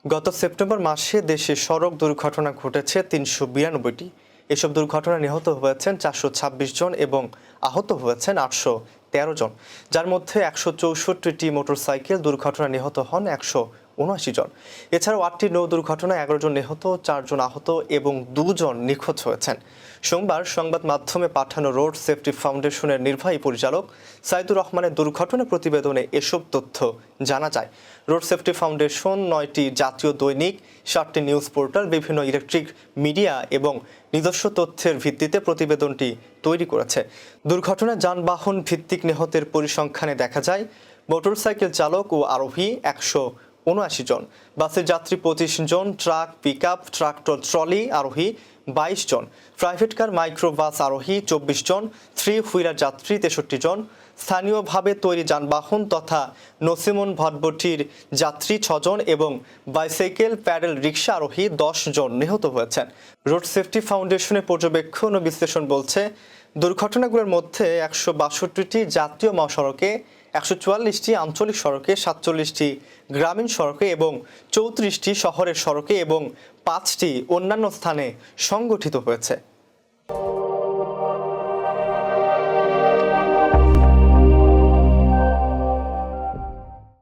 গত সেপ্টেম্বর মাসে দেশে সড়ক দুর্ঘটনা ঘটেছে ৩৯২টি। এসব দুর্ঘটনায় নিহত হয়েছেন ৪২৬ জন এবং আহত হয়েছেন ৮১৩ জন, যার মধ্যে ১৬৪টি মোটরসাইকেল দুর্ঘটনায় নিহত হন ১৭৯ জন। এছাড়াও ৮টি নৌ দুর্ঘটনায় ১১ জন নিহত, ৪ জন আহত এবং ২ জন নিখোঁজ হয়েছেন। সোমবার সংবাদ মাধ্যমে পাঠানো রোড সেফটি ফাউন্ডেশনের নির্বাহী পরিচালক সাইদুর রহমানের দুর্ঘটনা প্রতিবেদনে এসব তথ্য জানা যায়। রোড সেফটি ফাউন্ডেশন ৯টি জাতীয় দৈনিক, 7টি নিউজ পোর্টাল, বিভিন্ন ইলেকট্রিক মিডিয়া এবং নিজস্ব তথ্যের ভিত্তিতে প্রতিবেদনটি তৈরি করেছে। দুর্ঘটনায় যানবাহন ভিত্তিক নিহতের পরিসংখ্যানে দেখা যায় মোটরসাইকেল চালক ও আরোহী ১৭৯ জন, বাসের যাত্রী ২৫ জন, ট্রাক, পিকআপ, ট্রাক্টর, ট্রলি আরোহী ২২ জন, প্রাইভেট কার, মাইক্রোবাস আরোহী ২৪ জন, থ্রি হুইলার যাত্রী ৬৩ জন, স্থানীয়ভাবে তৈরি যানবাহন তথা নসিমন ভটভটির যাত্রী ৬ জন এবং বাইসাইকেল, প্যাডেল রিকশা আরোহী ১০ জন নিহত হয়েছেন। রোড সেফটি ফাউন্ডেশনের পর্যবেক্ষণ ও বিশ্লেষণ বলছে, দুর্ঘটনাগুলোর মধ্যে ১৬২টি জাতীয় মহাসড়কে, ১৪৪টি আঞ্চলিক সড়কে, ৪৭টি গ্রামীণ সড়কে এবং ৩৪টি শহরের সড়কে এবং 5টি অন্যান্য স্থানে সংঘটিত হয়েছে।